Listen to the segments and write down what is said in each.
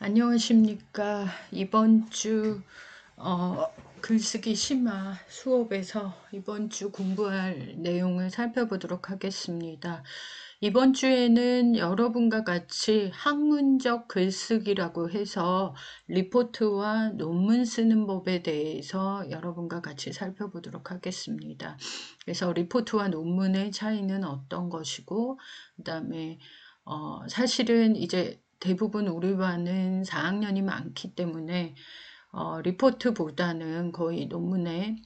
안녕하십니까. 이번 주 글쓰기 심화 수업에서 이번 주 공부할 내용을 살펴보도록 하겠습니다. 이번 주에는 여러분과 같이 학문적 글쓰기라고 해서 리포트와 논문 쓰는 법에 대해서 여러분과 같이 살펴보도록 하겠습니다. 그래서 리포트와 논문의 차이는 어떤 것이고, 그 다음에 사실은 이제 대부분 우리 반은 4학년이 많기 때문에 리포트보다는 거의 논문에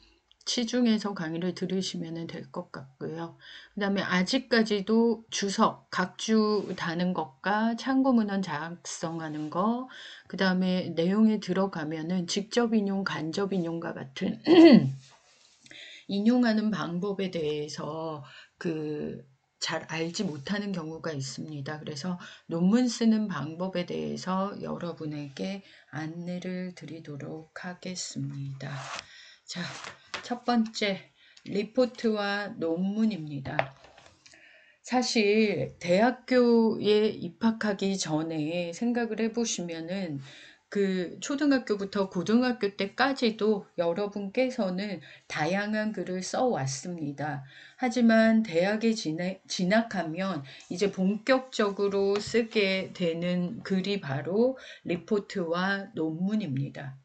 치중해서 강의를 들으시면 될 것 같고요. 그 다음에 아직까지도 주석, 각주 다는 것과 참고문헌 작성하는 거, 그 다음에 내용에 들어가면은 직접 인용, 간접 인용과 같은 인용하는 방법에 대해서 잘 알지 못하는 경우가 있습니다. 그래서 논문 쓰는 방법에 대해서 여러분에게 안내를 드리도록 하겠습니다. 자, 첫 번째 리포트와 논문입니다. 사실 대학교에 입학하기 전에 생각을 해보시면은 초등학교부터 고등학교 때까지도 여러분께서는 다양한 글을 써왔습니다. 하지만 대학에 진학하면 이제 본격적으로 쓰게 되는 글이 바로 리포트와 논문입니다.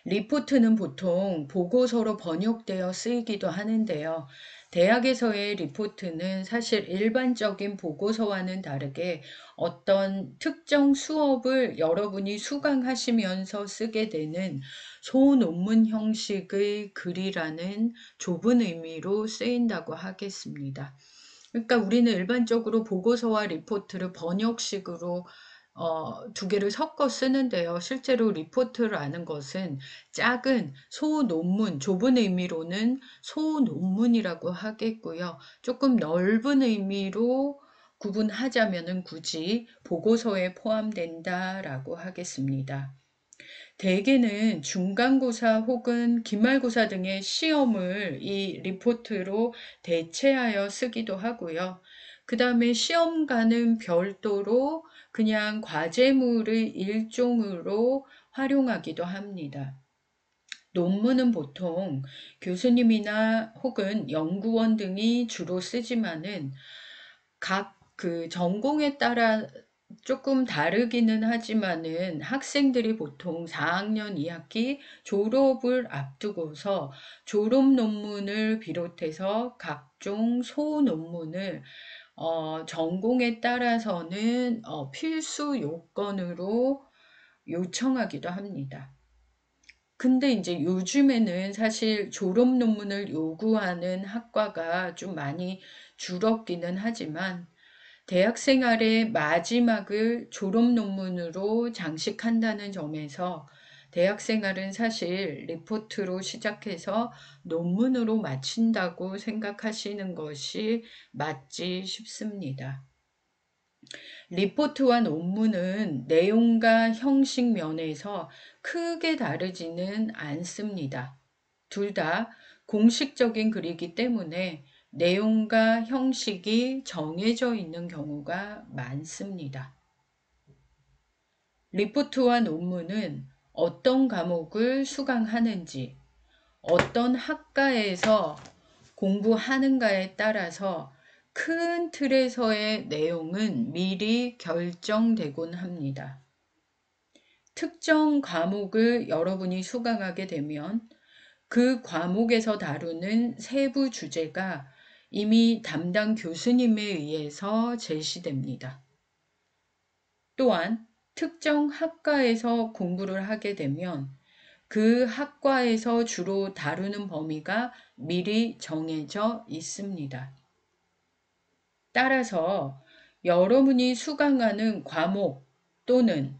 리포트는 보통 보고서로 번역되어 쓰이기도 하는데요. 대학에서의 리포트는 사실 일반적인 보고서와는 다르게 어떤 특정 수업을 여러분이 수강하시면서 쓰게 되는 소논문 형식의 글이라는 좁은 의미로 쓰인다고 하겠습니다. 그러니까 우리는 일반적으로 보고서와 리포트를 번역식으로 두 개를 섞어 쓰는데요. 실제로 리포트라는 것은 작은 소논문, 좁은 의미로는 소논문이라고 하겠고요. 조금 넓은 의미로 구분하자면은 굳이 보고서에 포함된다라고 하겠습니다. 대개는 중간고사 혹은 기말고사 등의 시험을 이 리포트로 대체하여 쓰기도 하고요. 그 다음에 시험과는 별도로 그냥 과제물의 일종으로 활용하기도 합니다. 논문은 보통 교수님이나 혹은 연구원 등이 주로 쓰지만은 각 전공에 따라 조금 다르기는 하지만은 학생들이 보통 4학년 2학기 졸업을 앞두고서 졸업 논문을 비롯해서 각종 소논문을 전공에 따라서는 필수 요건으로 요청하기도 합니다. 근데 이제 요즘에는 사실 졸업 논문을 요구하는 학과가 좀 많이 줄었기는 하지만 대학 생활의 마지막을 졸업 논문으로 장식한다는 점에서 대학 생활은 사실 리포트로 시작해서 논문으로 마친다고 생각하시는 것이 맞지 싶습니다. 리포트와 논문은 내용과 형식 면에서 크게 다르지는 않습니다. 둘 다 공식적인 글이기 때문에 내용과 형식이 정해져 있는 경우가 많습니다. 리포트와 논문은 어떤 과목을 수강하는지, 어떤 학과에서 공부하는가에 따라서 큰 틀에서의 내용은 미리 결정되곤 합니다. 특정 과목을 여러분이 수강하게 되면 그 과목에서 다루는 세부 주제가 이미 담당 교수님에 의해서 제시됩니다. 또한 특정 학과에서 공부를 하게 되면 그 학과에서 주로 다루는 범위가 미리 정해져 있습니다. 따라서 여러분이 수강하는 과목 또는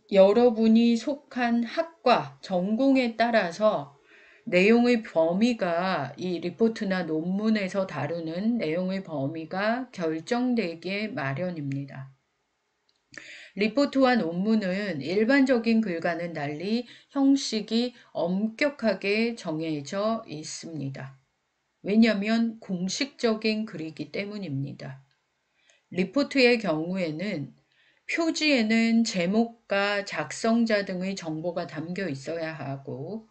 여러분이 속한 학과, 전공에 따라서 내용의 범위가 이 리포트나 논문에서 다루는 내용의 범위가 결정되게 마련입니다. 리포트와 논문은 일반적인 글과는 달리 형식이 엄격하게 정해져 있습니다. 왜냐하면 공식적인 글이기 때문입니다. 리포트의 경우에는 표지에는 제목과 작성자 등의 정보가 담겨 있어야 하고,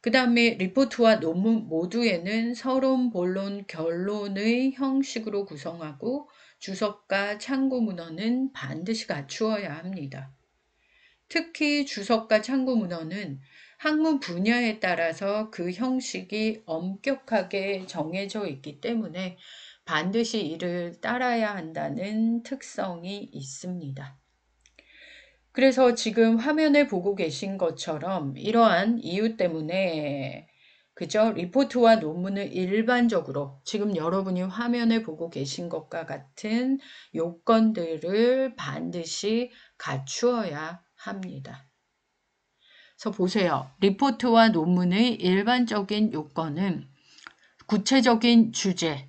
그 다음에 리포트와 논문 모두에는 서론, 본론, 결론의 형식으로 구성하고 주석과 참고 문헌은 반드시 갖추어야 합니다. 특히 주석과 참고 문헌은 학문 분야에 따라서 그 형식이 엄격하게 정해져 있기 때문에 반드시 이를 따라야 한다는 특성이 있습니다. 그래서 지금 화면에 보고 계신 것처럼 이러한 이유 때문에 그죠? 리포트와 논문을 일반적으로 지금 여러분이 화면에 보고 계신 것과 같은 요건들을 반드시 갖추어야 합니다. 그래서 보세요. 리포트와 논문의 일반적인 요건은 구체적인 주제,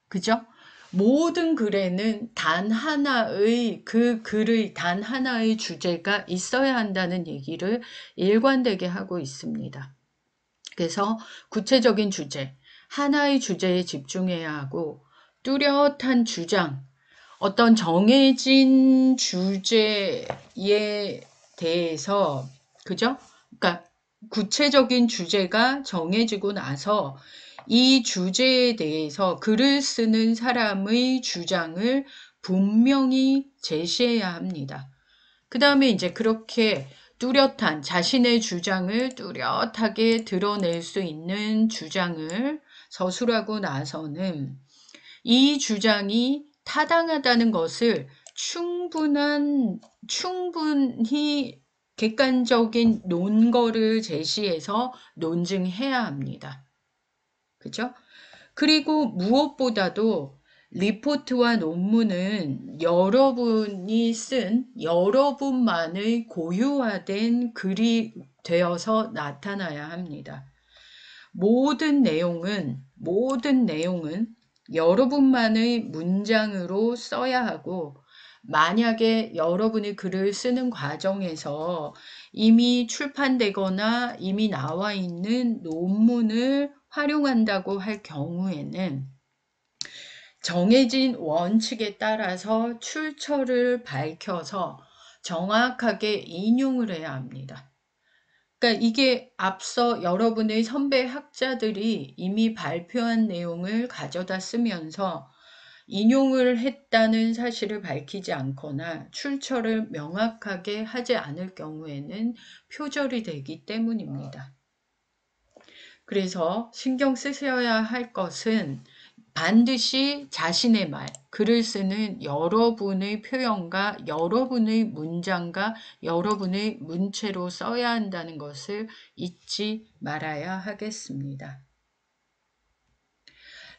그죠? 모든 글에는 단 하나의 그 글의 단 하나의 주제가 있어야 한다는 얘기를 일관되게 하고 있습니다. 그래서 구체적인 주제, 하나의 주제에 집중해야 하고 뚜렷한 주장, 어떤 정해진 주제에 대해서 그죠? 그러니까 구체적인 주제가 정해지고 나서 이 주제에 대해서 글을 쓰는 사람의 주장을 분명히 제시해야 합니다. 그 다음에 이제 그렇게 뚜렷한 자신의 주장을 뚜렷하게 드러낼 수 있는 주장을 서술하고 나서는 이 주장이 타당하다는 것을 충분히 객관적인 논거를 제시해서 논증해야 합니다. 그죠? 그리고 무엇보다도 리포트와 논문은 여러분이 쓴 여러분만의 고유화된 글이 되어서 나타나야 합니다. 모든 내용은 여러분만의 문장으로 써야 하고, 만약에 여러분이 글을 쓰는 과정에서 이미 출판되거나 이미 나와 있는 논문을 활용한다고 할 경우에는 정해진 원칙에 따라서 출처를 밝혀서 정확하게 인용을 해야 합니다. 그러니까 이게 앞서 여러분의 선배 학자들이 이미 발표한 내용을 가져다 쓰면서 인용을 했다는 사실을 밝히지 않거나 출처를 명확하게 하지 않을 경우에는 표절이 되기 때문입니다. 그래서 신경 쓰셔야 할 것은 반드시 자신의 말, 글을 쓰는 여러분의 표현과 여러분의 문장과 여러분의 문체로 써야 한다는 것을 잊지 말아야 하겠습니다.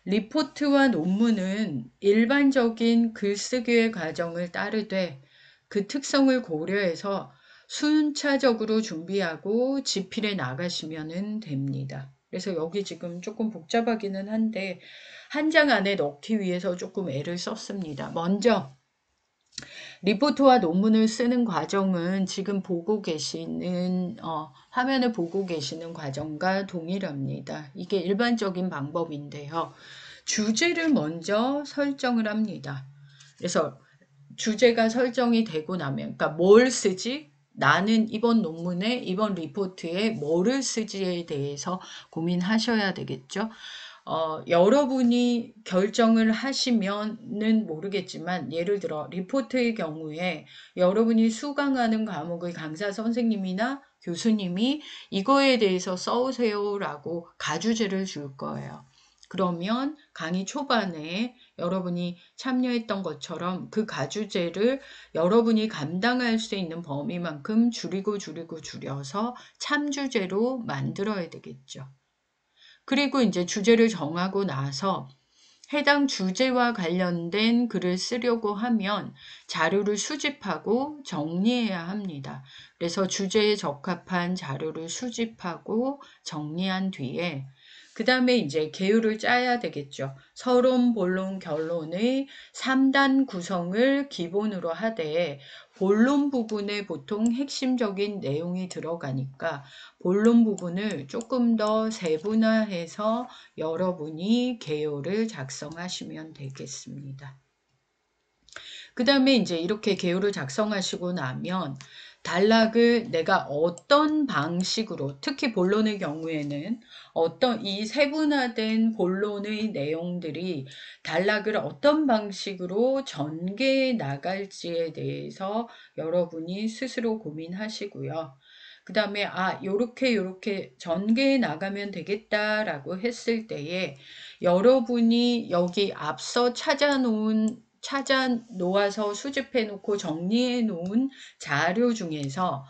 리포트와 논문은 일반적인 글쓰기의 과정을 따르되 그 특성을 고려해서 순차적으로 준비하고 집필해 나가시면 됩니다. 그래서 여기 지금 조금 복잡하기는 한데 한 장 안에 넣기 위해서 조금 애를 썼습니다. 먼저 리포트와 논문을 쓰는 과정은 지금 보고 계시는 화면을 보고 계시는 과정과 동일합니다. 이게 일반적인 방법인데요. 주제를 먼저 설정을 합니다. 그래서 주제가 설정이 되고 나면, 그러니까 뭘 쓰지? 나는 이번 논문에, 이번 리포트에 뭐를 쓰지에 대해서 고민하셔야 되겠죠. 여러분이 결정을 하시면은 모르겠지만, 예를 들어 리포트의 경우에 여러분이 수강하는 과목의 강사 선생님이나 교수님이 이거에 대해서 써오세요라고 가주제를 줄 거예요. 그러면 강의 초반에 여러분이 참여했던 것처럼 그 가주제를 여러분이 감당할 수 있는 범위만큼 줄여서 참주제로 만들어야 되겠죠. 그리고 이제 주제를 정하고 나서 해당 주제와 관련된 글을 쓰려고 하면 자료를 수집하고 정리해야 합니다. 그래서 주제에 적합한 자료를 수집하고 정리한 뒤에 그 다음에 이제 계율을 짜야 되겠죠. 서론, 본론, 결론의 3단 구성을 기본으로 하되 본론 부분에 보통 핵심적인 내용이 들어가니까 본론 부분을 조금 더 세분화해서 여러분이 개요를 작성하시면 되겠습니다. 그 다음에 이제 이렇게 개요를 작성하시고 나면 단락을 내가 어떤 방식으로, 특히 본론의 경우에는 어떤 이 세분화된 본론의 내용들이 단락을 어떤 방식으로 전개해 나갈지에 대해서 여러분이 스스로 고민하시고요. 그 다음에 요렇게 전개해 나가면 되겠다라고 했을 때에 여러분이 여기 앞서 찾아 놓아서 수집해 놓고 정리해 놓은 자료 중에서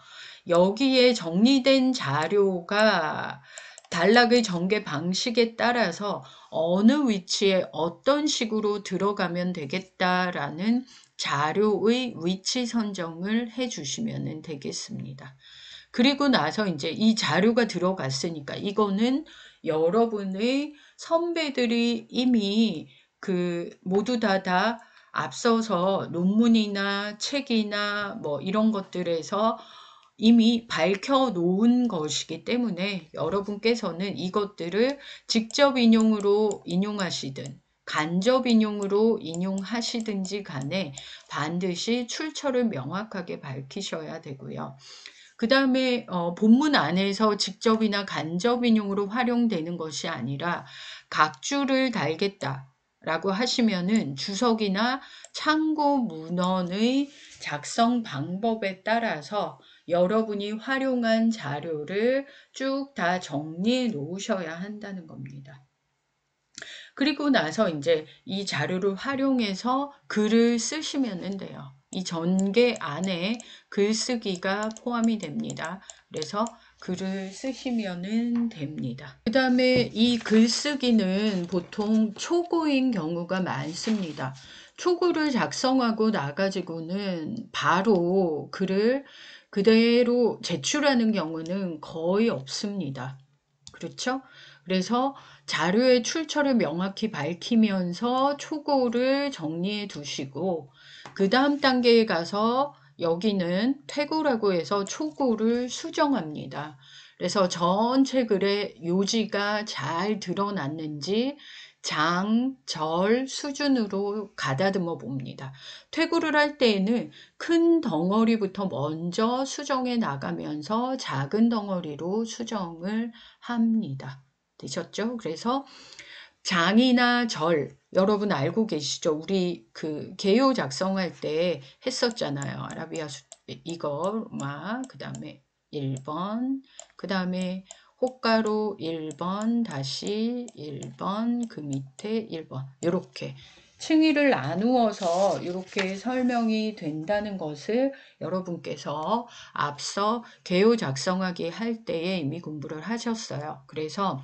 여기에 정리된 자료가 단락의 전개 방식에 따라서 어느 위치에 어떤 식으로 들어가면 되겠다라는 자료의 위치 선정을 해 주시면 되겠습니다. 그리고 나서 이제 이 자료가 들어갔으니까 이거는 여러분의 선배들이 이미 모두 다 앞서서 논문이나 책이나 뭐 이런 것들에서 이미 밝혀 놓은 것이기 때문에 여러분께서는 이것들을 직접 인용으로 인용하시든 간접 인용으로 인용하시든지 간에 반드시 출처를 명확하게 밝히셔야 되고요. 그 다음에 본문 안에서 직접이나 간접 인용으로 활용되는 것이 아니라 각주를 달겠다라고 하시면은 주석이나 참고 문헌의 작성 방법에 따라서 여러분이 활용한 자료를 쭉 다 정리해 놓으셔야 한다는 겁니다. 그리고 나서 이제 이 자료를 활용해서 글을 쓰시면 돼요. 이 전개 안에 글쓰기가 포함이 됩니다. 그래서 글을 쓰시면 됩니다. 그 다음에 이 글쓰기는 보통 초고인 경우가 많습니다. 초고를 작성하고 나가지고는 바로 글을 그대로 제출하는 경우는 거의 없습니다. 그렇죠? 그래서 자료의 출처를 명확히 밝히면서 초고를 정리해 두시고 그 다음 단계에 가서 여기는 퇴고라고 해서 초고를 수정합니다. 그래서 전체 글의 요지가 잘 드러났는지 장, 절 수준으로 가다듬어 봅니다. 퇴고를 할 때에는 큰 덩어리부터 먼저 수정해 나가면서 작은 덩어리로 수정을 합니다. 되셨죠? 그래서 장이나 절 여러분 알고 계시죠? 우리 개요 작성할 때 했었잖아요. 아라비아 이거 그 다음에 1번 그 다음에 호가로 1번 다시 1번 그 밑에 1번 이렇게 층위를 나누어서 이렇게 설명이 된다는 것을 여러분께서 앞서 개요 작성하기 할 때에 이미 공부를 하셨어요. 그래서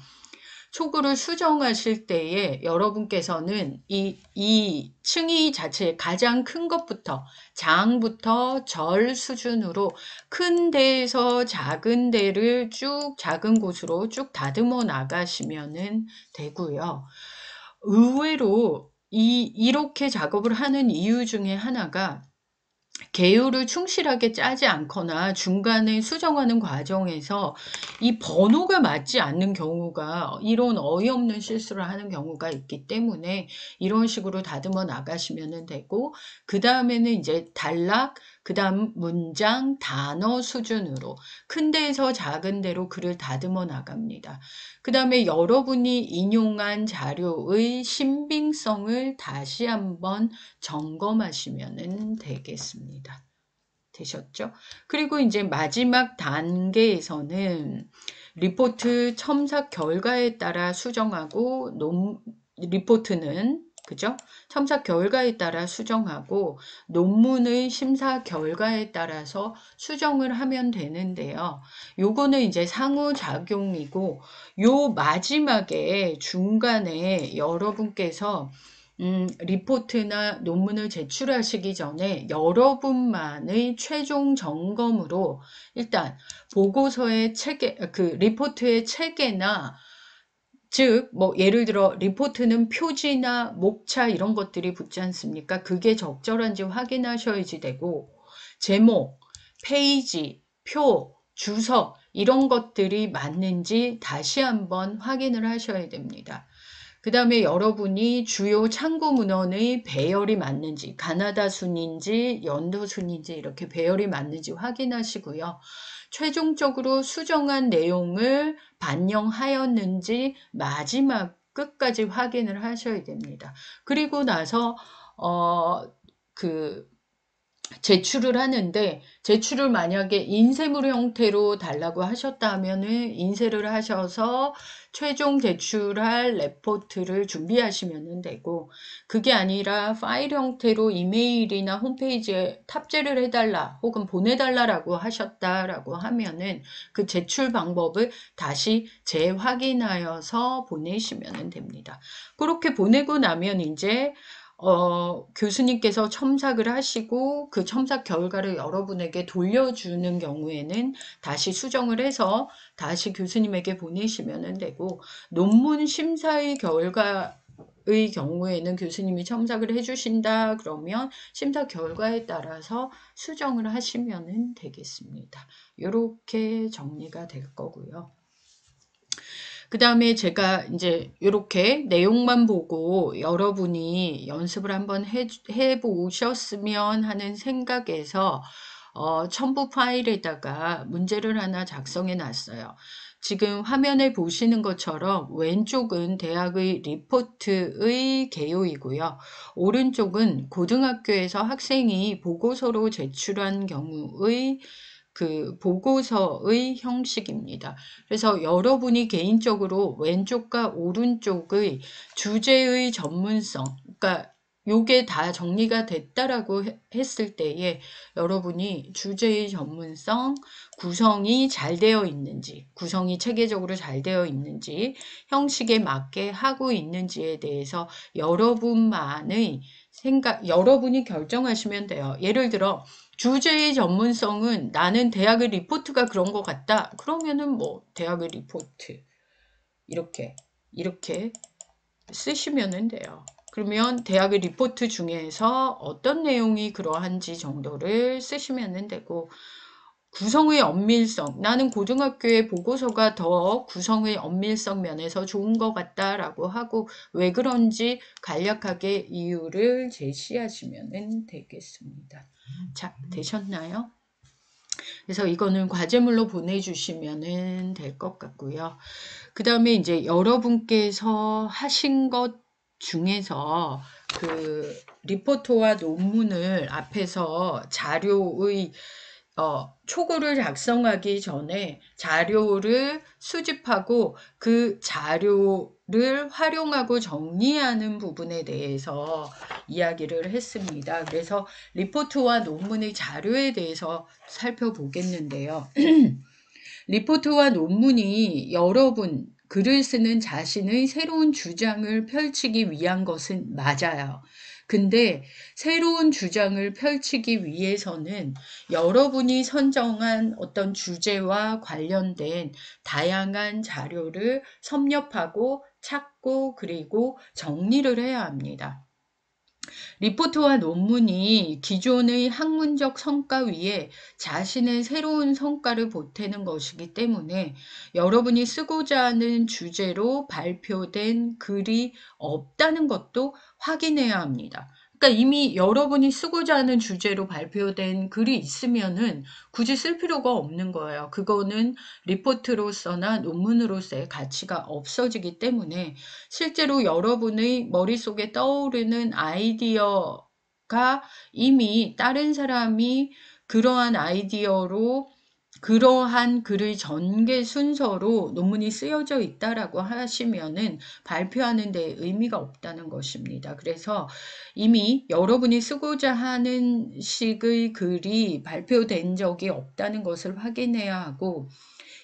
초구를 수정하실 때에 여러분께서는 이 층위 자체 가장 큰 것부터 장부터 절 수준으로 큰 데에서 작은 데를 쭉 작은 곳으로 쭉 다듬어 나가시면 되고요. 의외로 이렇게 작업을 하는 이유 중에 하나가 개요를 충실하게 짜지 않거나 중간에 수정하는 과정에서 이 번호가 맞지 않는 경우가 이런 어이없는 실수를 하는 경우가 있기 때문에 이런 식으로 다듬어 나가시면 되고 그 다음에는 이제 단락 그 다음 문장 단어 수준으로 큰 데에서 작은 데로 글을 다듬어 나갑니다. 그 다음에 여러분이 인용한 자료의 신빙성을 다시 한번 점검하시면 되겠습니다. 되셨죠? 그리고 이제 마지막 단계에서는 리포트 첨삭 결과에 따라 수정하고 리포트는 그죠? 첨삭 결과에 따라 수정하고 논문의 심사 결과에 따라서 수정을 하면 되는데요. 요거는 이제 상호작용이고 요 마지막에 중간에 여러분께서 리포트나 논문을 제출하시기 전에 여러분만의 최종 점검으로 일단 보고서의 체계, 리포트의 체계나 즉, 예를 들어, 리포트는 표지나 목차 이런 것들이 붙지 않습니까? 그게 적절한지 확인하셔야지 되고, 제목, 페이지, 표, 주석, 이런 것들이 맞는지 다시 한번 확인을 하셔야 됩니다. 그 다음에 여러분이 주요 참고 문헌의 배열이 맞는지, 가나다 순인지 연도 순인지 이렇게 배열이 맞는지 확인하시고요. 최종적으로 수정한 내용을 반영하였는지 마지막 끝까지 확인을 하셔야 됩니다. 그리고 나서 그 제출을 하는데, 제출을 만약에 인쇄물 형태로 달라고 하셨다 하면은 인쇄를 하셔서 최종 제출할 레포트를 준비하시면 되고, 그게 아니라 파일 형태로 이메일이나 홈페이지에 탑재를 해달라 혹은 보내달라고 하셨다라고 하면은 그 제출 방법을 다시 재확인하여서 보내시면 됩니다. 그렇게 보내고 나면 이제 교수님께서 첨삭을 하시고 그 첨삭 결과를 여러분에게 돌려주는 경우에는 다시 수정을 해서 다시 교수님에게 보내시면 되고, 논문 심사의 결과의 경우에는 교수님이 첨삭을 해주신다 그러면 심사 결과에 따라서 수정을 하시면 되겠습니다. 이렇게 정리가 될 거고요. 그 다음에 제가 이제 이렇게 내용만 보고 여러분이 연습을 한번 해보셨으면 하는 생각에서 첨부 파일에다가 문제를 하나 작성해 놨어요. 지금 화면에 보시는 것처럼 왼쪽은 대학의 리포트의 개요이고요. 오른쪽은 고등학교에서 학생이 보고서로 제출한 경우의 그 보고서의 형식입니다. 그래서 여러분이 개인적으로 왼쪽과 오른쪽의 주제의 전문성, 그러니까 요게 다 정리가 됐다라고 했을 때에 여러분이 주제의 전문성, 구성이 잘 되어 있는지, 구성이 체계적으로 잘 되어 있는지, 형식에 맞게 하고 있는지에 대해서 여러분만의 여러분이 결정하시면 돼요. 예를 들어 주제의 전문성은 나는 대학의 리포트가 그런 것 같다. 그러면은 뭐 대학의 리포트 이렇게 쓰시면 돼요. 그러면 대학의 리포트 중에서 어떤 내용이 그러한지 정도를 쓰시면 되고, 구성의 엄밀성, 나는 고등학교의 보고서가 더 구성의 엄밀성 면에서 좋은 것 같다라고 하고 왜 그런지 간략하게 이유를 제시하시면 되겠습니다. 자, 되셨나요? 그래서 이거는 과제물로 보내주시면 될 것 같고요. 그 다음에 이제 여러분께서 하신 것 중에서 그 리포트와 논문을 앞에서 자료의 초고를 작성하기 전에 자료를 수집하고 그 자료를 활용하고 정리하는 부분에 대해서 이야기를 했습니다. 그래서 리포트와 논문의 자료에 대해서 살펴보겠는데요. 리포트와 논문이 여러분 글을 쓰는 자신의 새로운 주장을 펼치기 위한 것은 맞아요. 근데 새로운 주장을 펼치기 위해서는 여러분이 선정한 어떤 주제와 관련된 다양한 자료를 섭렵하고 찾고 그리고 정리를 해야 합니다. 리포트와 논문이 기존의 학문적 성과 위에 자신의 새로운 성과를 보태는 것이기 때문에 여러분이 쓰고자 하는 주제로 발표된 글이 없다는 것도 확인해야 합니다. 그러니까 이미 여러분이 쓰고자 하는 주제로 발표된 글이 있으면은 굳이 쓸 필요가 없는 거예요. 그거는 리포트로서나 논문으로서의 가치가 없어지기 때문에 실제로 여러분의 머릿속에 떠오르는 아이디어가 이미 다른 사람이 그러한 아이디어로 그러한 글의 전개 순서로 논문이 쓰여져 있다라고 하시면은 발표하는 데 의미가 없다는 것입니다. 그래서 이미 여러분이 쓰고자 하는 식의 글이 발표된 적이 없다는 것을 확인해야 하고,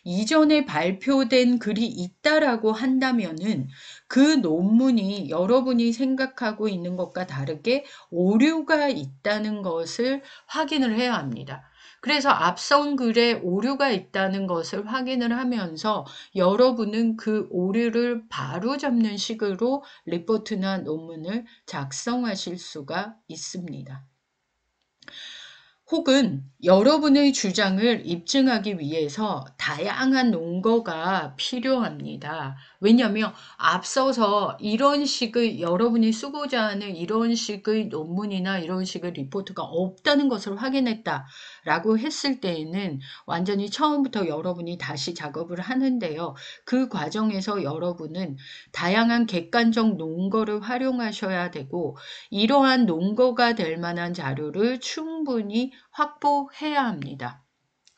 이전에 발표된 글이 있다라고 한다면은 그 논문이 여러분이 생각하고 있는 것과 다르게 오류가 있다는 것을 확인을 해야 합니다. 그래서 앞선 글에 오류가 있다는 것을 확인을 하면서 여러분은 그 오류를 바로잡는 식으로 리포트나 논문을 작성하실 수가 있습니다. 혹은 여러분의 주장을 입증하기 위해서 다양한 논거가 필요합니다. 왜냐하면 앞서서 이런 식의 여러분이 쓰고자 하는 이런 식의 논문이나 이런 식의 리포트가 없다는 것을 확인했다라고 했을 때에는 완전히 처음부터 여러분이 다시 작업을 하는데요. 그 과정에서 여러분은 다양한 객관적 논거를 활용하셔야 되고 이러한 논거가 될 만한 자료를 충분히 확보해야 합니다.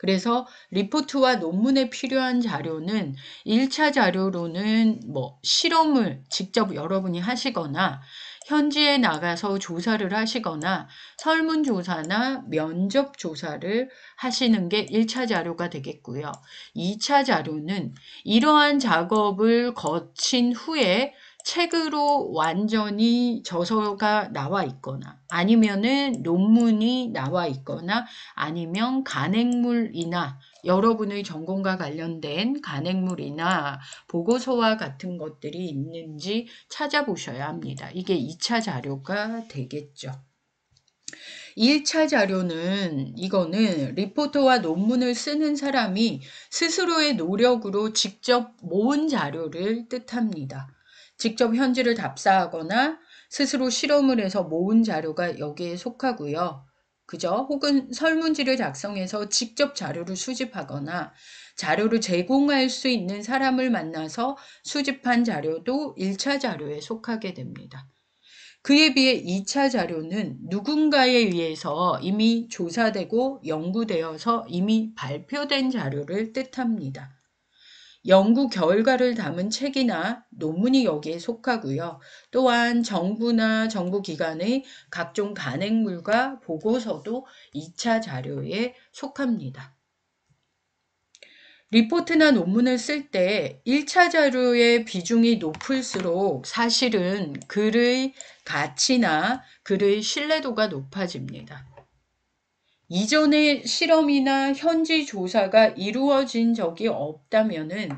그래서 리포트와 논문에 필요한 자료는 1차 자료로는 실험을 직접 여러분이 하시거나 현지에 나가서 조사를 하시거나 설문조사나 면접조사를 하시는 게 1차 자료가 되겠고요. 2차 자료는 이러한 작업을 거친 후에 책으로 완전히 저서가 나와 있거나 아니면은 논문이 나와 있거나 아니면 간행물이나 여러분의 전공과 관련된 간행물이나 보고서와 같은 것들이 있는지 찾아보셔야 합니다. 이게 2차 자료가 되겠죠. 1차 자료는 이거는 리포터와 논문을 쓰는 사람이 스스로의 노력으로 직접 모은 자료를 뜻합니다. 직접 현지를 답사하거나 스스로 실험을 해서 모은 자료가 여기에 속하고요. 그죠? 혹은 설문지를 작성해서 직접 자료를 수집하거나 자료를 제공할 수 있는 사람을 만나서 수집한 자료도 1차 자료에 속하게 됩니다. 그에 비해 2차 자료는 누군가에 의해서 이미 조사되고 연구되어서 이미 발표된 자료를 뜻합니다. 연구 결과를 담은 책이나 논문이 여기에 속하고요. 또한 정부나 정부기관의 각종 간행물과 보고서도 2차 자료에 속합니다. 리포트나 논문을 쓸 때 1차 자료의 비중이 높을수록 사실은 글의 가치나 글의 신뢰도가 높아집니다. 이전에 실험이나 현지 조사가 이루어진 적이 없다면은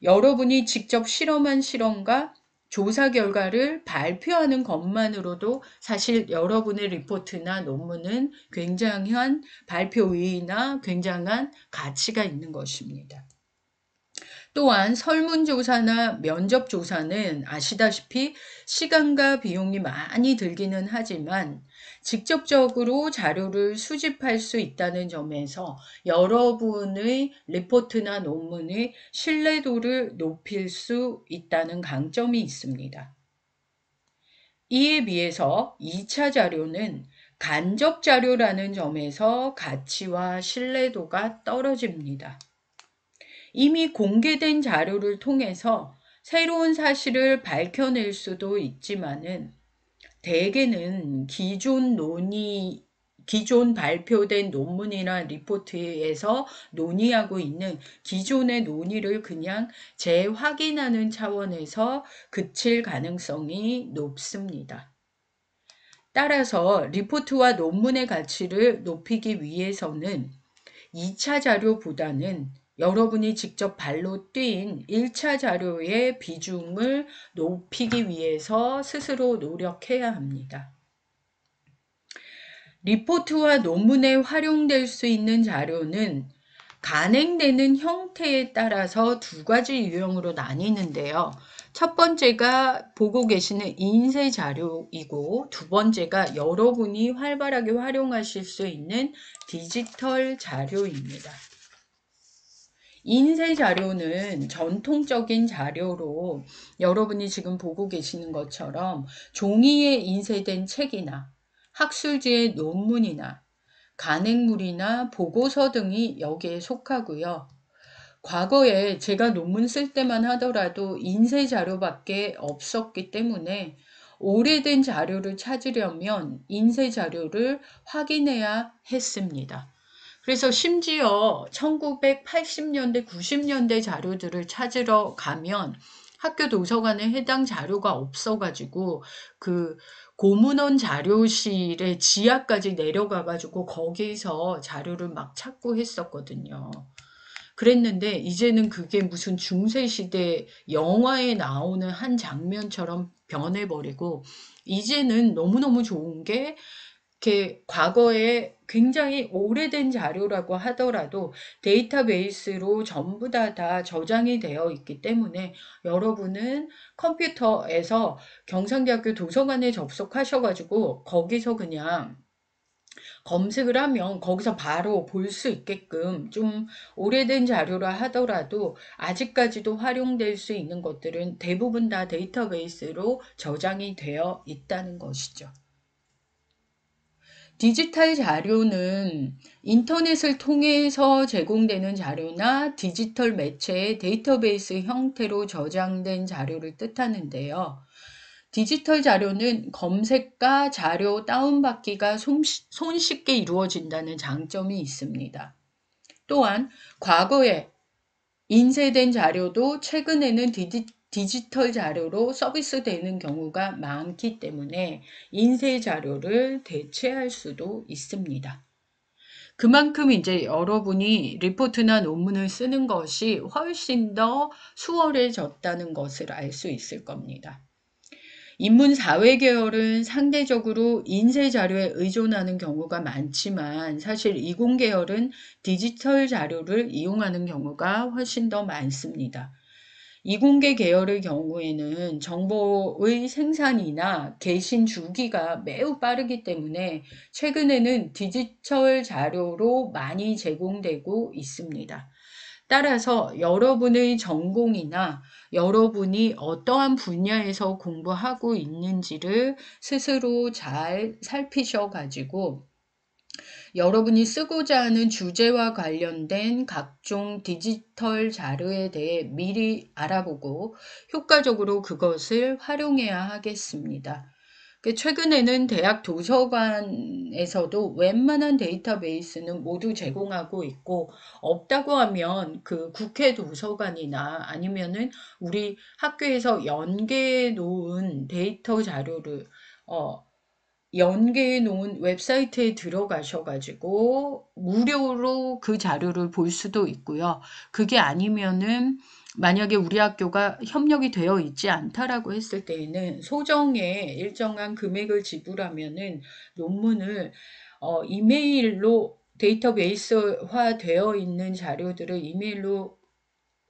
여러분이 직접 실험한 실험과 조사 결과를 발표하는 것만으로도 사실 여러분의 리포트나 논문은 굉장한 발표의의나 굉장한 가치가 있는 것입니다. 또한 설문조사나 면접조사는 아시다시피 시간과 비용이 많이 들기는 하지만 직접적으로 자료를 수집할 수 있다는 점에서 여러분의 리포트나 논문의 신뢰도를 높일 수 있다는 강점이 있습니다. 이에 비해서 2차 자료는 간접 자료라는 점에서 가치와 신뢰도가 떨어집니다. 이미 공개된 자료를 통해서 새로운 사실을 밝혀낼 수도 있지만은 대개는 기존 발표된 논문이나 리포트에서 논의하고 있는 기존의 논의를 그냥 재확인하는 차원에서 그칠 가능성이 높습니다. 따라서 리포트와 논문의 가치를 높이기 위해서는 2차 자료보다는 여러분이 직접 발로 뛴 1차 자료의 비중을 높이기 위해서 스스로 노력해야 합니다. 리포트와 논문에 활용될 수 있는 자료는 간행되는 형태에 따라서 두 가지 유형으로 나뉘는데요. 첫 번째가 보고 계시는 인쇄 자료이고 두 번째가 여러분이 활발하게 활용하실 수 있는 디지털 자료입니다. 인쇄 자료는 전통적인 자료로 여러분이 지금 보고 계시는 것처럼 종이에 인쇄된 책이나 학술지의 논문이나 간행물이나 보고서 등이 여기에 속하고요. 과거에 제가 논문 쓸 때만 하더라도 인쇄 자료밖에 없었기 때문에 오래된 자료를 찾으려면 인쇄 자료를 확인해야 했습니다. 그래서 심지어 1980년대, 90년대 자료들을 찾으러 가면 학교 도서관에 해당 자료가 없어가지고 그 고문원 자료실의 지하까지 내려가가지고 거기서 자료를 막 찾고 했었거든요. 그랬는데 이제는 그게 무슨 중세시대 영화에 나오는 한 장면처럼 변해버리고 이제는 너무너무 좋은 게 이렇게 과거에 굉장히 오래된 자료라고 하더라도 데이터베이스로 전부 다 저장이 되어 있기 때문에 여러분은 컴퓨터에서 경상대학교 도서관에 접속하셔가지고 거기서 그냥 검색을 하면 거기서 바로 볼 수 있게끔 좀 오래된 자료라 하더라도 아직까지도 활용될 수 있는 것들은 대부분 다 데이터베이스로 저장이 되어 있다는 것이죠. 디지털 자료는 인터넷을 통해서 제공되는 자료나 디지털 매체의 데이터베이스 형태로 저장된 자료를 뜻하는데요. 디지털 자료는 검색과 자료 다운받기가 손쉽게 이루어진다는 장점이 있습니다. 또한 과거에 인쇄된 자료도 최근에는 디지털 자료로 서비스되는 경우가 많기 때문에 인쇄 자료를 대체할 수도 있습니다. 그만큼 이제 여러분이 리포트나 논문을 쓰는 것이 훨씬 더 수월해졌다는 것을 알 수 있을 겁니다. 인문사회 계열은 상대적으로 인쇄 자료에 의존하는 경우가 많지만 사실 이공 계열은 디지털 자료를 이용하는 경우가 훨씬 더 많습니다. 이공계 계열의 경우에는 정보의 생산이나 개신 주기가 매우 빠르기 때문에 최근에는 디지털 자료로 많이 제공되고 있습니다. 따라서 여러분의 전공이나 여러분이 어떠한 분야에서 공부하고 있는지를 스스로 잘 살피셔가지고 여러분이 쓰고자 하는 주제와 관련된 각종 디지털 자료에 대해 미리 알아보고 효과적으로 그것을 활용해야 하겠습니다. 최근에는 대학 도서관에서도 웬만한 데이터베이스는 모두 제공하고 있고 없다고 하면 그 국회 도서관이나 아니면은 우리 학교에서 연계해 놓은 데이터 자료를 연계해 놓은 웹사이트에 들어가셔가지고 무료로 그 자료를 볼 수도 있고요. 그게 아니면은 만약에 우리 학교가 협력이 되어 있지 않다라고 했을 때에는 소정의 일정한 금액을 지불하면은 논문을 이메일로 데이터베이스화 되어 있는 자료들을 이메일로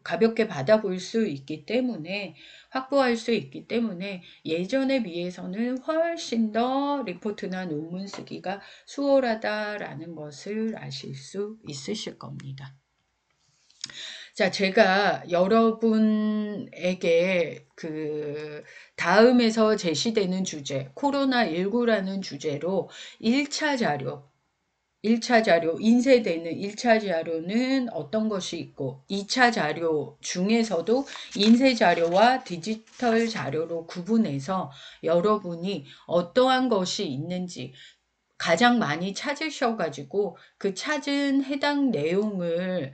가볍게 받아볼 수 있기 때문에 확보할 수 있기 때문에 예전에 비해서는 훨씬 더 리포트나 논문 쓰기가 수월하다라는 것을 아실 수 있으실 겁니다. 자, 제가 여러분에게 그 다음에서 제시되는 주제, 코로나19라는 주제로 1차 자료, 인쇄되는 1차 자료는 어떤 것이 있고 2차 자료 중에서도 인쇄 자료와 디지털 자료로 구분해서 여러분이 어떠한 것이 있는지 가장 많이 찾으셔가지고 그 찾은 해당 내용의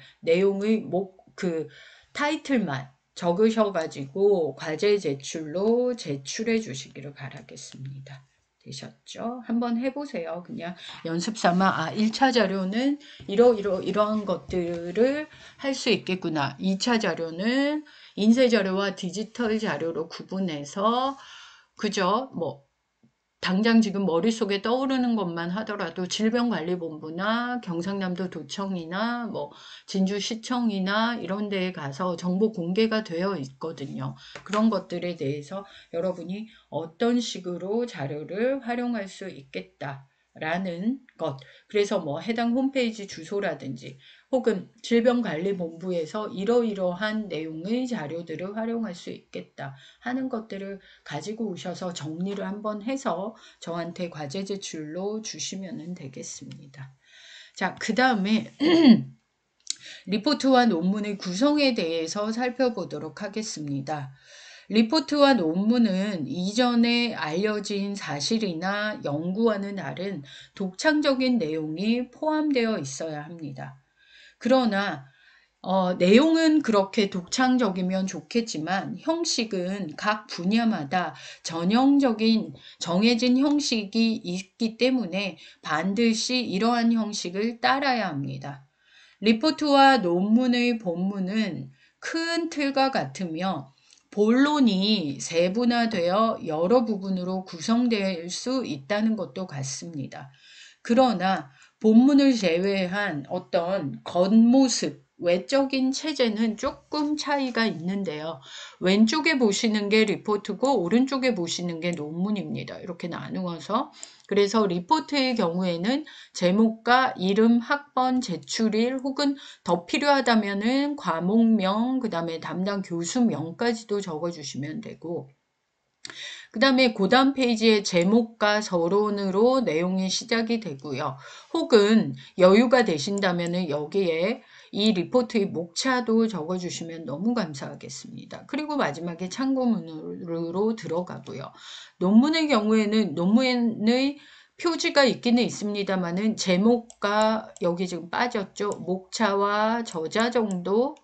타이틀만 적으셔가지고 과제 제출로 제출해 주시기를 바라겠습니다. 되셨죠? 한번 해보세요. 그냥 연습 삼아 1차 자료는 이러한 것들을 할 수 있겠구나. 2차 자료는 인쇄 자료와 디지털 자료로 구분해서 그죠? 당장 지금 머릿속에 떠오르는 것만 하더라도 질병관리본부나 경상남도 도청이나 진주시청이나 이런 데에 가서 정보 공개가 되어 있거든요. 그런 것들에 대해서 여러분이 어떤 식으로 자료를 활용할 수 있겠다라는 것. 그래서 해당 홈페이지 주소라든지 혹은 질병관리본부에서 이러이러한 내용의 자료들을 활용할 수 있겠다 하는 것들을 가지고 오셔서 정리를 한번 해서 저한테 과제 제출로 주시면 되겠습니다. 자, 그 다음에 리포트와 논문의 구성에 대해서 살펴보도록 하겠습니다. 리포트와 논문은 이전에 알려진 사실이나 연구와는 다른 독창적인 내용이 포함되어 있어야 합니다. 그러나 내용은 그렇게 독창적이면 좋겠지만 형식은 각 분야마다 전형적인 정해진 형식이 있기 때문에 반드시 이러한 형식을 따라야 합니다. 리포트와 논문의 본문은 큰 틀과 같으며 본론이 세분화되어 여러 부분으로 구성될 수 있다는 것도 같습니다. 그러나 본문을 제외한 어떤 겉모습, 외적인 체제는 조금 차이가 있는데요. 왼쪽에 보시는 게 리포트고 오른쪽에 보시는 게 논문입니다. 이렇게 나누어서 그래서 리포트의 경우에는 제목과 이름, 학번, 제출일 혹은 더 필요하다면은 과목명, 그 다음에 담당 교수명까지도 적어주시면 되고 그 다음에 고단 페이지의 제목과 서론으로 내용이 시작이 되고요. 혹은 여유가 되신다면 여기에 이 리포트의 목차도 적어주시면 너무 감사하겠습니다. 그리고 마지막에 참고문으로 들어가고요. 논문의 경우에는 논문의 표지가 있기는 있습니다만은 제목과 여기 지금 빠졌죠. 목차와 저자 정도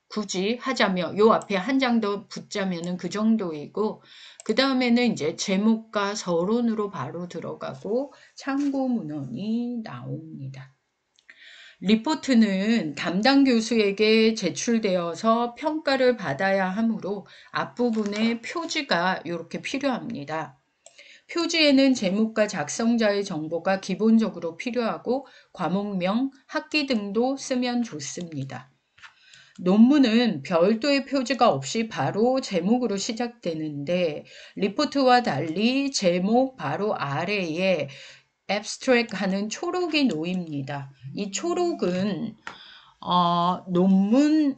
굳이 하자면 요 앞에 한 장 더 붙자면은 그 정도이고 그 다음에는 이제 제목과 서론으로 바로 들어가고 참고 문헌이 나옵니다. 리포트는 담당 교수에게 제출되어서 평가를 받아야 하므로 앞부분에 표지가 이렇게 필요합니다. 표지에는 제목과 작성자의 정보가 기본적으로 필요하고 과목명, 학기 등도 쓰면 좋습니다. 논문은 별도의 표지가 없이 바로 제목으로 시작되는데 리포트와 달리 제목 바로 아래에 abstract 하는 초록이 놓입니다. 이 초록은 논문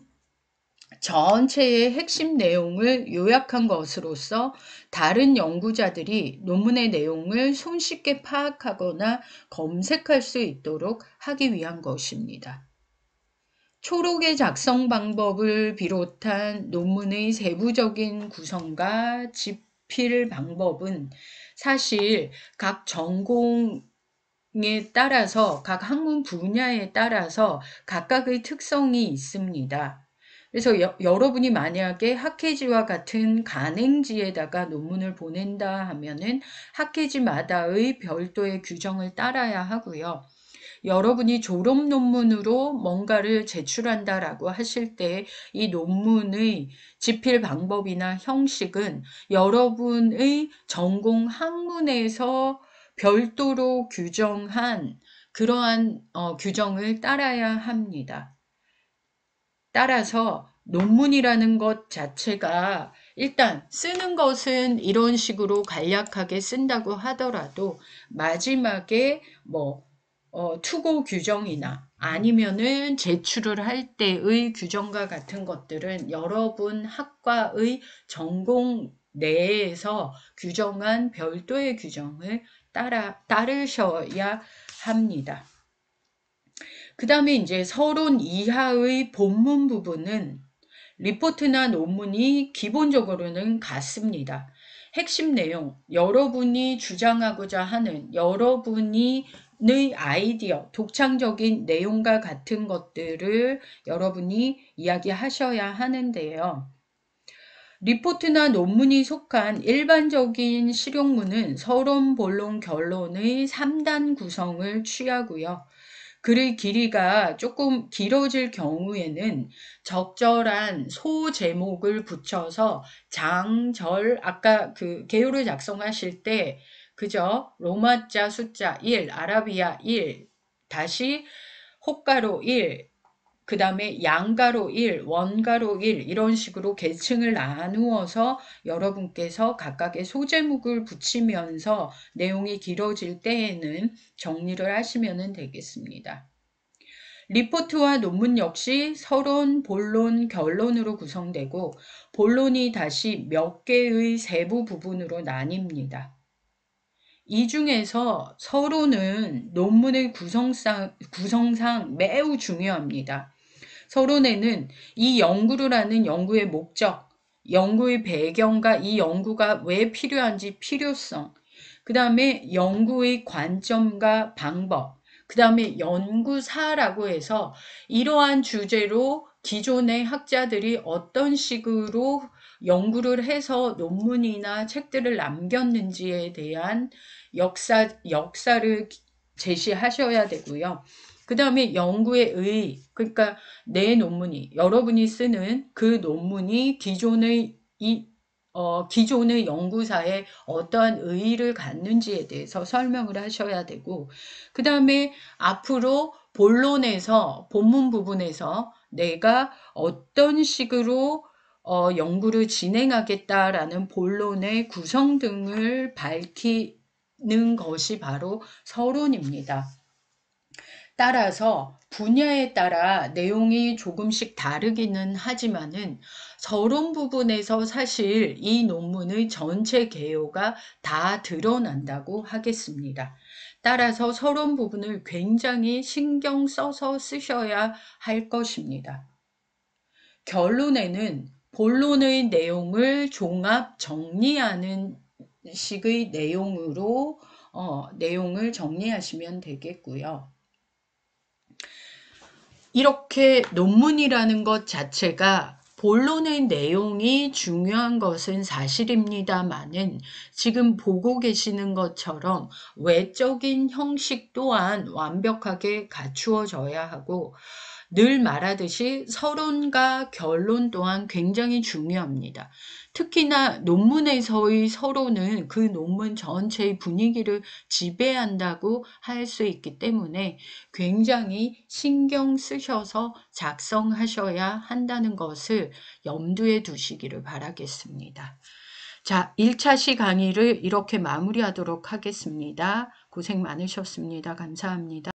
전체의 핵심 내용을 요약한 것으로서 다른 연구자들이 논문의 내용을 손쉽게 파악하거나 검색할 수 있도록 하기 위한 것입니다. 초록의 작성 방법을 비롯한 논문의 세부적인 구성과 집필 방법은 사실 각 전공에 따라서 각 학문 분야에 따라서 각각의 특성이 있습니다. 그래서 여러분이 만약에 학회지와 같은 간행지에다가 논문을 보낸다 하면은 학회지마다의 별도의 규정을 따라야 하고요. 여러분이 졸업 논문으로 뭔가를 제출한다라고 하실 때 이 논문의 집필 방법이나 형식은 여러분의 전공 학문에서 별도로 규정한 그러한 규정을 따라야 합니다. 따라서 논문이라는 것 자체가 일단 쓰는 것은 이런 식으로 간략하게 쓴다고 하더라도 마지막에 투고 규정이나 아니면은 제출을 할 때의 규정과 같은 것들은 여러분 학과의 전공 내에서 규정한 별도의 규정을 따르셔야 합니다. 그 다음에 이제 서론 이하의 본문 부분은 리포트나 논문이 기본적으로는 같습니다. 핵심 내용, 여러분이 주장하고자 하는 여러분의 아이디어, 독창적인 내용과 같은 것들을 여러분이 이야기하셔야 하는데요. 리포트나 논문이 속한 일반적인 실용문은 서론, 본론, 결론의 3단 구성을 취하고요. 글의 길이가 조금 길어질 경우에는 적절한 소제목을 붙여서 장, 절, 아까 그 개요를 작성하실 때, 그죠? 로마자 숫자 1, 아라비아 1, 다시 호가로 1, 그 다음에 양가로 1, 원가로 1 이런 식으로 계층을 나누어서 여러분께서 각각의 소제목을 붙이면서 내용이 길어질 때에는 정리를 하시면 되겠습니다. 리포트와 논문 역시 서론, 본론, 결론으로 구성되고 본론이 다시 몇 개의 세부 부분으로 나뉩니다. 이 중에서 서론은 논문의 구성상 매우 중요합니다. 서론에는 이 연구를 하는 연구의 목적, 연구의 배경과 이 연구가 왜 필요한지 필요성, 그 다음에 연구의 관점과 방법, 그 다음에 연구사라고 해서 이러한 주제로 기존의 학자들이 어떤 식으로 연구를 해서 논문이나 책들을 남겼는지에 대한 역사를 제시하셔야 되고요. 그 다음에 연구의 그러니까 내 논문이, 여러분이 쓰는 그 논문이 기존의 이 기존의 연구사에 어떠한 의의를 갖는지에 대해서 설명을 하셔야 되고, 그 다음에 앞으로 본론에서, 본문 부분에서 내가 어떤 식으로 연구를 진행하겠다라는 본론의 구성 등을 밝히는 것이 바로 서론입니다. 따라서 분야에 따라 내용이 조금씩 다르기는 하지만은 서론 부분에서 사실 이 논문의 전체 개요가 다 드러난다고 하겠습니다. 따라서 서론 부분을 굉장히 신경 써서 쓰셔야 할 것입니다. 결론에는 본론의 내용을 종합 정리하는 식의 내용으로 내용을 정리하시면 되겠고요. 이렇게 논문이라는 것 자체가 본론의 내용이 중요한 것은 사실입니다만은 지금 보고 계시는 것처럼 외적인 형식 또한 완벽하게 갖추어져야 하고, 늘 말하듯이 서론과 결론 또한 굉장히 중요합니다. 특히나 논문에서의 서론은 그 논문 전체의 분위기를 지배한다고 할 수 있기 때문에 굉장히 신경 쓰셔서 작성하셔야 한다는 것을 염두에 두시기를 바라겠습니다. 자, 1차 시 강의를 이렇게 마무리하도록 하겠습니다. 고생 많으셨습니다. 감사합니다.